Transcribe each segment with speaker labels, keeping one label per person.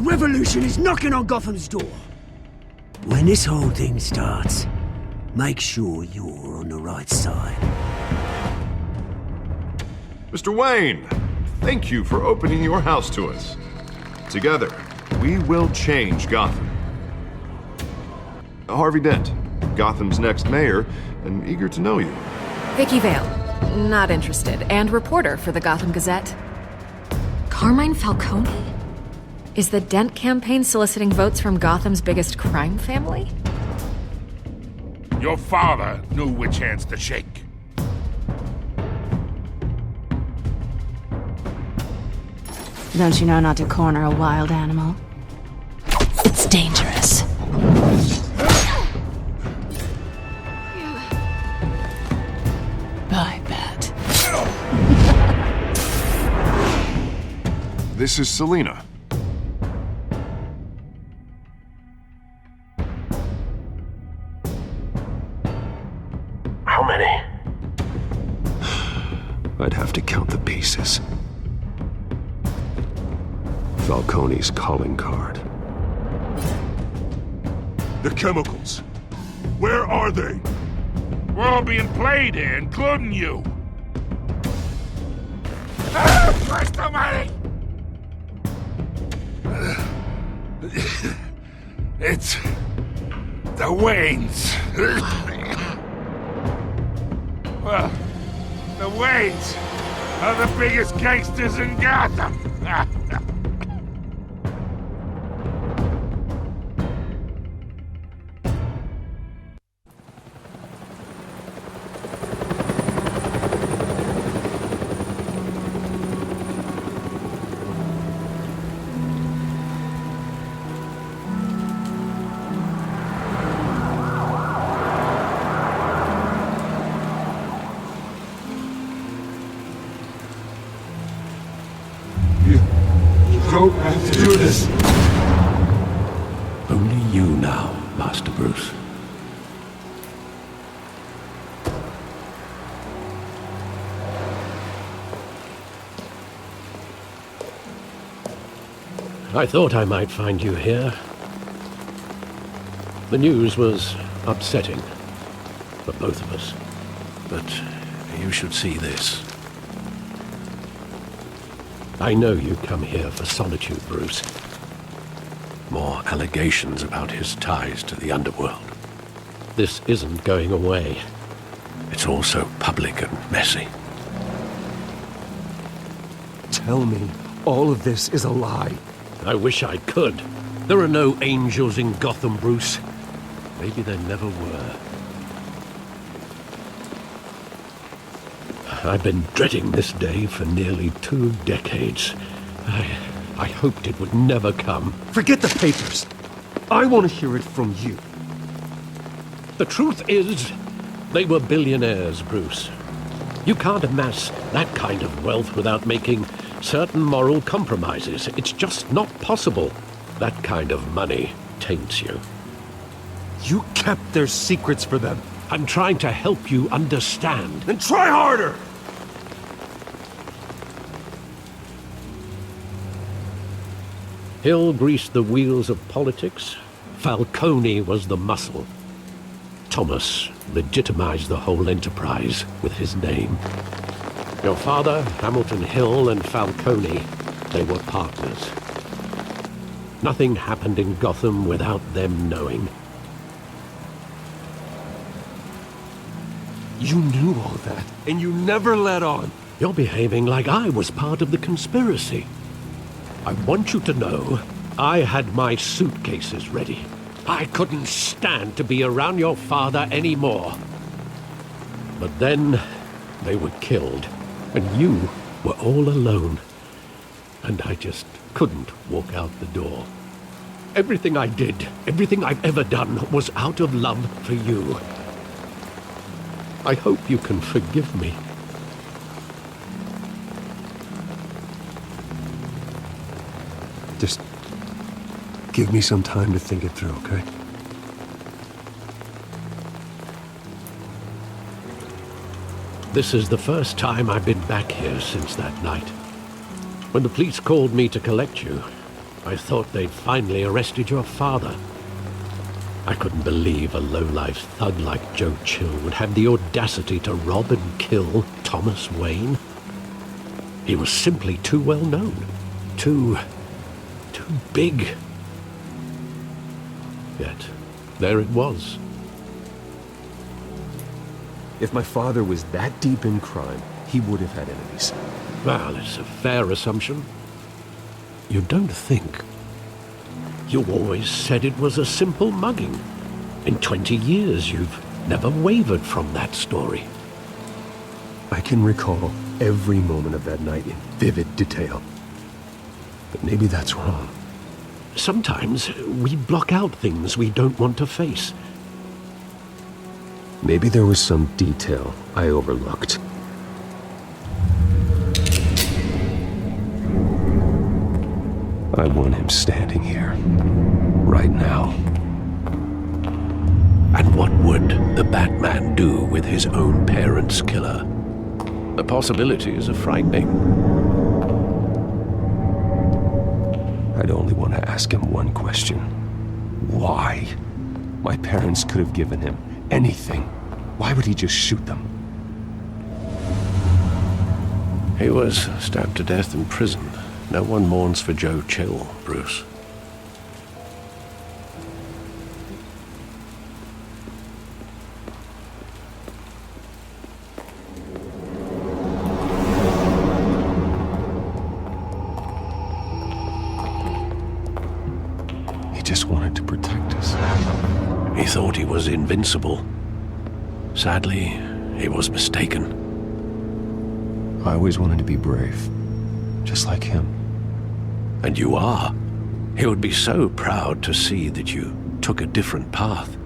Speaker 1: revolution is knocking on Gotham's door. When this whole thing starts, make sure you're on the right side.
Speaker 2: Mr. Wayne, thank you for opening your house to us. Together, we will change Gotham. Harvey Dent, Gotham's next mayor, and eager to know you.
Speaker 3: Vicky Vale, not interested, and reporter for the Gotham Gazette. Carmine Falcone? Is the Dent campaign soliciting votes from Gotham's biggest crime family?
Speaker 4: Your father knew which hands to shake.
Speaker 5: Don't you know not to corner a wild animal? It's dangerous. I bet.
Speaker 2: This is Selina.
Speaker 6: How many?
Speaker 7: I'd have to count the pieces. Falcone's calling card.
Speaker 4: The chemicals. Where are they? We're all being played here, including you. Christ almighty! It's the Waynes. Well, the Waynes are the biggest gangsters in Gotham.
Speaker 7: Don't have to do this.
Speaker 6: Only you now, Master Bruce. I thought I might find you here. The news was upsetting for both of us. But you should see this. I know you come here for solitude, Bruce. More allegations about his ties to the underworld. This isn't going away. It's all so public and messy.
Speaker 7: Tell me all of this is a lie.
Speaker 6: I wish I could. There are no angels in Gotham, Bruce. Maybe there never were. I've been dreading this day for nearly 2 decades. I hoped it would never come.
Speaker 7: Forget the papers. I want to hear it from you.
Speaker 6: The truth is, they were billionaires, Bruce. You can't amass that kind of wealth without making certain moral compromises. It's just not possible. That kind of money taints you.
Speaker 7: You kept their secrets for them.
Speaker 6: I'm trying to help you understand.
Speaker 7: Then try harder!
Speaker 6: Hill greased the wheels of politics. Falcone was the muscle. Thomas legitimized the whole enterprise with his name. Your father, Hamilton Hill, and Falcone, they were partners. Nothing happened in Gotham without them knowing.
Speaker 7: You knew all that, and you never let on.
Speaker 6: You're behaving like I was part of the conspiracy. I want you to know I had my suitcases ready. I couldn't stand to be around your father anymore. But then they were killed, and you were all alone. And I just couldn't walk out the door. Everything I did, everything I've ever done, was out of love for you. I hope you can forgive me.
Speaker 7: Just give me some time to think it through, okay?
Speaker 6: This is the first time I've been back here since that night. When the police called me to collect you, I thought they'd finally arrested your father. I couldn't believe a low-life thug like Joe Chill would have the audacity to rob and kill Thomas Wayne. He was simply too well known. Too big. Yet, there it was.
Speaker 7: If my father was that deep in crime, he would have had enemies.
Speaker 6: Well, it's a fair assumption. You don't think? You always said it was a simple mugging. In 20 years, you've never wavered from that story.
Speaker 7: I can recall every moment of that night in vivid detail. But maybe that's wrong.
Speaker 6: Sometimes we block out things we don't want to face.
Speaker 7: Maybe there was some detail I overlooked. I want him standing here, right now.
Speaker 6: And what would the Batman do with his own parents' killer? The possibilities are frightening.
Speaker 7: I'd only want to ask him one question. Why? My parents could have given him anything. Why would he just shoot them?
Speaker 6: He was stabbed to death in prison. No one mourns for Joe Chill, Bruce.
Speaker 7: He just wanted to protect us.
Speaker 6: He thought he was invincible. Sadly, he was mistaken.
Speaker 7: I always wanted to be brave, just like him.
Speaker 6: And you are. He would be so proud to see that you took a different path.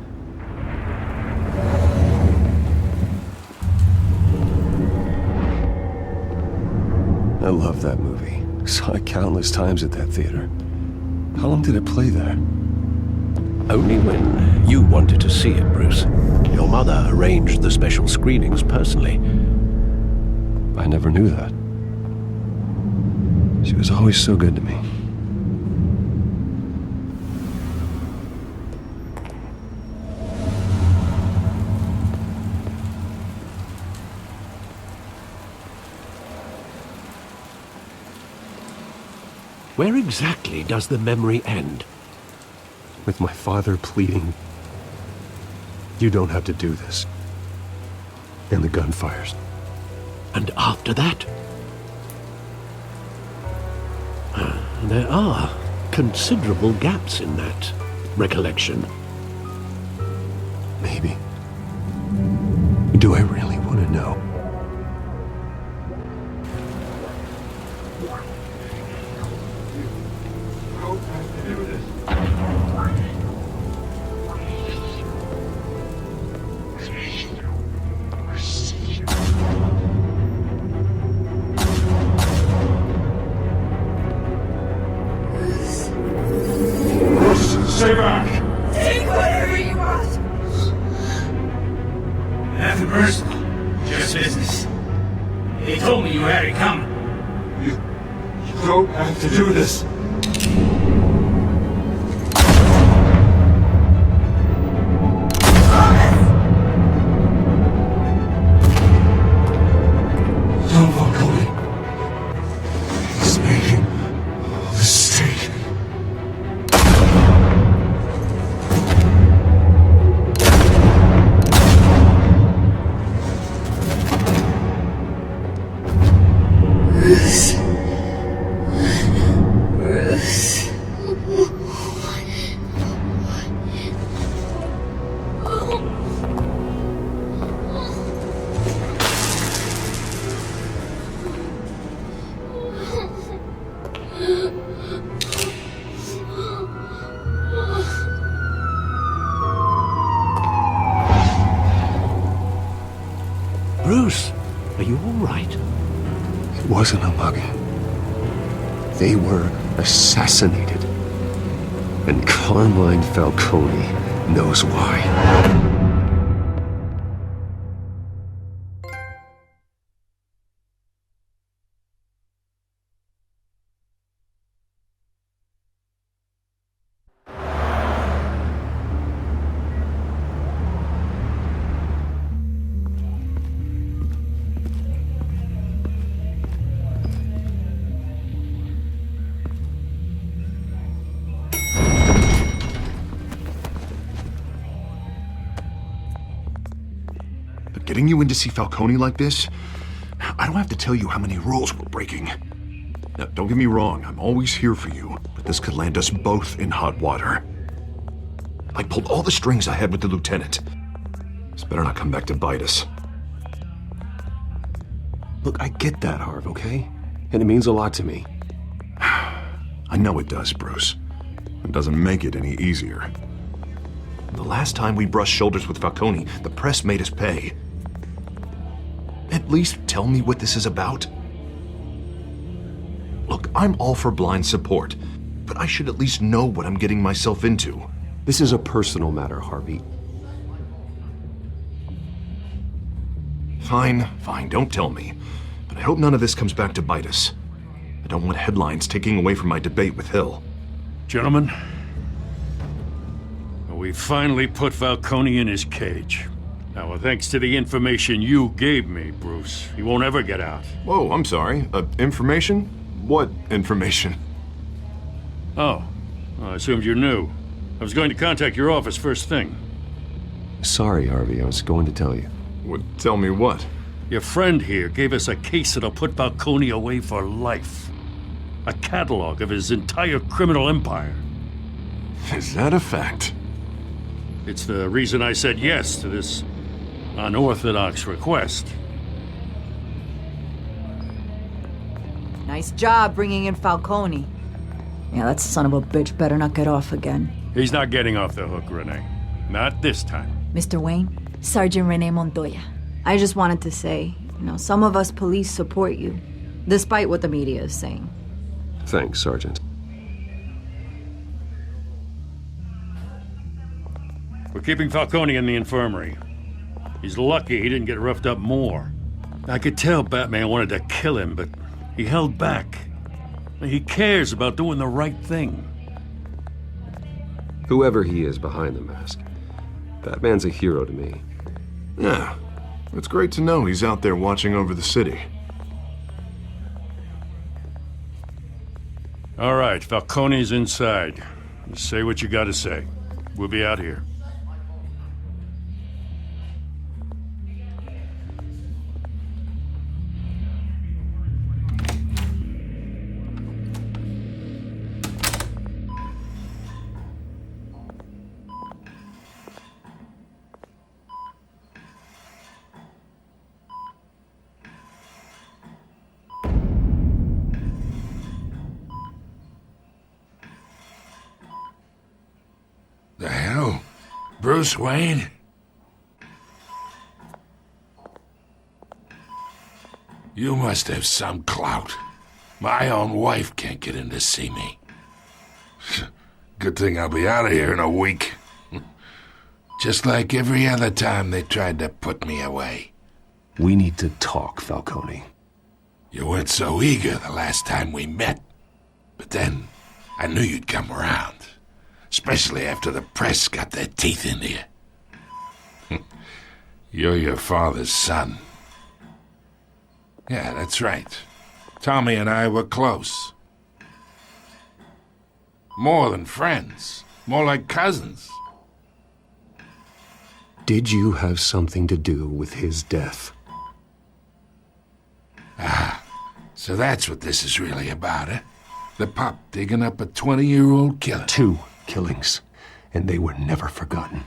Speaker 7: I love that movie. Saw it countless times at that theater. How long did it play there?
Speaker 6: Only when you wanted to see it, Bruce. Your mother arranged the special screenings personally.
Speaker 7: I never knew that. She was always so good to me.
Speaker 6: Where exactly does the memory end?
Speaker 7: With my father pleading, "You don't have to do this." And the gun fires.
Speaker 6: And after that? There are considerable gaps in that recollection.
Speaker 7: Maybe. Do I really want to know?
Speaker 4: Stay back!
Speaker 8: Take whatever you want!
Speaker 9: Nothing personal, just business. They told me you had it coming.
Speaker 4: You don't have to do this. Don't walk away. He's making a mistake.
Speaker 6: Bruce, are you all right?
Speaker 7: It wasn't a mugging. They were assassinated. And Carmine Falcone knows why.
Speaker 2: Getting you in to see Falcone like this? I don't have to tell you how many rules we're breaking. Now, don't get me wrong, I'm always here for you, but this could land us both in hot water. I pulled all the strings I had with the lieutenant. This better not come back to bite us.
Speaker 7: Look, I get that, Harv, okay? And it means a lot to me.
Speaker 2: I know it does, Bruce. It doesn't make it any easier. The last time we brushed shoulders with Falcone, the press made us pay. At least tell me what this is about. Look, I'm all for blind support, but I should at least know what I'm getting myself into.
Speaker 7: This is a personal matter, Harvey.
Speaker 2: Fine, don't tell me. But I hope none of this comes back to bite us. I don't want headlines taking away from my debate with Hill.
Speaker 4: Gentlemen, we finally put Falcone in his cage. Now, thanks to the information you gave me, Bruce, he won't ever get out.
Speaker 2: Whoa, I'm sorry. Information? What information?
Speaker 4: Oh, I assumed you knew. I was going to contact your office first thing.
Speaker 7: Sorry, Harvey, I was going to tell you.
Speaker 2: Tell me what?
Speaker 4: Your friend here gave us a case that'll put Falcone away for life. A catalog of his entire criminal empire.
Speaker 2: Is that a fact?
Speaker 4: It's the reason I said yes to this unorthodox request.
Speaker 10: Nice job bringing in Falcone. Yeah, that son of a bitch better not get off again.
Speaker 4: He's not getting off the hook, Renee. Not this time.
Speaker 10: Mr. Wayne, Sergeant Renee Montoya. I just wanted to say, some of us police support you, despite what the media is saying.
Speaker 7: Thanks, Sergeant.
Speaker 4: We're keeping Falcone in the infirmary. He's lucky he didn't get roughed up more. I could tell Batman wanted to kill him, but he held back. He cares about doing the right thing.
Speaker 7: Whoever he is behind the mask, Batman's a hero to me.
Speaker 2: Yeah, it's great to know he's out there watching over the city.
Speaker 4: All right, Falcone's inside. You say what you gotta say. We'll be out here.
Speaker 11: The hell? Bruce Wayne? You must have some clout. My own wife can't get in to see me. Good thing I'll be out of here in a week. Just like every other time they tried to put me away.
Speaker 7: We need to talk, Falcone.
Speaker 11: You weren't so eager the last time we met. But then, I knew you'd come around. Especially after the press got their teeth into you. You're your father's son. Yeah, that's right. Tommy and I were close. More than friends. More like cousins.
Speaker 7: Did you have something to do with his death?
Speaker 11: Ah, so that's what this is really about, eh? The pup digging up a 20-year-old killer.
Speaker 7: 2 killings, and they were never forgotten.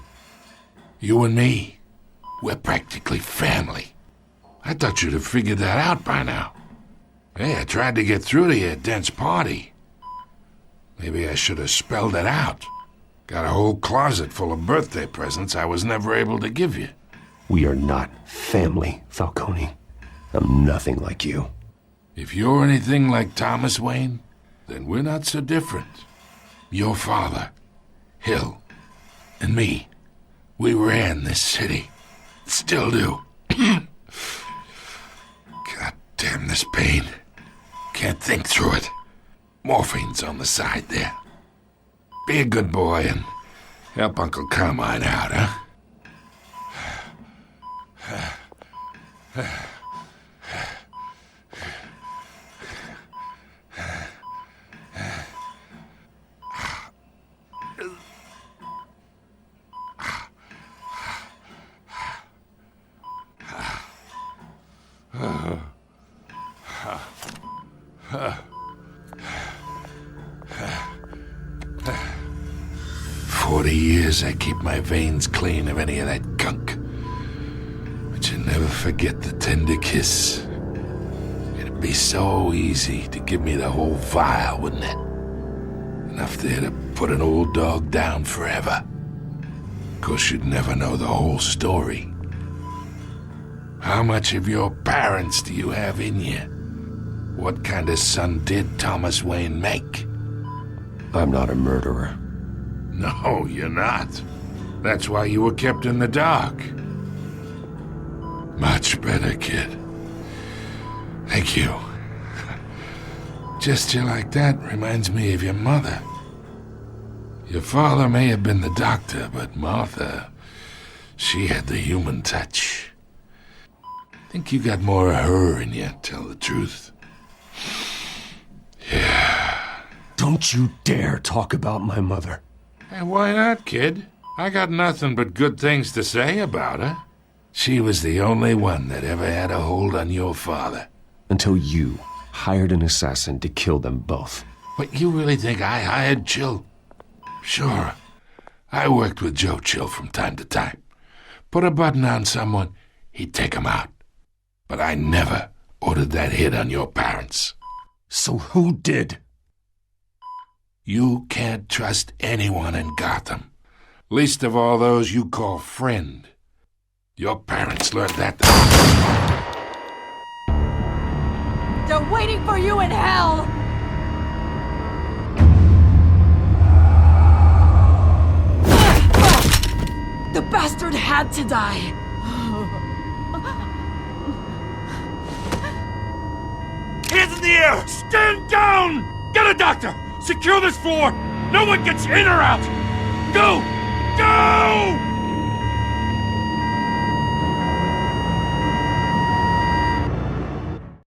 Speaker 11: You and me, we're practically family. I thought you'd have figured that out by now. Hey, I tried to get through to your dense party. Maybe I should have spelled it out. Got a whole closet full of birthday presents I was never able to give you.
Speaker 7: We are not family, Falcone. I'm nothing like you.
Speaker 11: If you're anything like Thomas Wayne, then we're not so different. Your father, Hill, and me, we ran this city. Still do. God damn this pain. Can't think through it. Morphine's on the side there. Be a good boy and help Uncle Carmine out, huh? years, I keep my veins clean of any of that gunk. But you never forget the tender kiss. It'd be so easy to give me the whole vial, wouldn't it? Enough there to put an old dog down forever. Of course, you'd never know the whole story. How much of your parents do you have in you? What kind of son did Thomas Wayne make?
Speaker 7: I'm not a murderer.
Speaker 11: No, you're not. That's why you were kept in the dark. Much better, kid. Thank you. Gesture like that reminds me of your mother. Your father may have been the doctor, but Martha, she had the human touch. I think you got more of her in you, tell the truth. Yeah.
Speaker 7: Don't you dare talk about my mother.
Speaker 11: Hey, why not, kid? I got nothing but good things to say about her. She was the only one that ever had a hold on your father.
Speaker 7: Until you hired an assassin to kill them both.
Speaker 11: What, you really think I hired Chill? Sure. I worked with Joe Chill from time to time. Put a button on someone, he'd take him out. But I never ordered that hit on your parents.
Speaker 7: So who did?
Speaker 11: You can't trust anyone in Gotham. Least of all those you call friend. Your parents learned that.
Speaker 10: They're waiting for you in hell! The bastard had to die.
Speaker 4: Hands in the air! Stand down! Get a doctor! Secure this floor! No one gets in or out! Go! Go!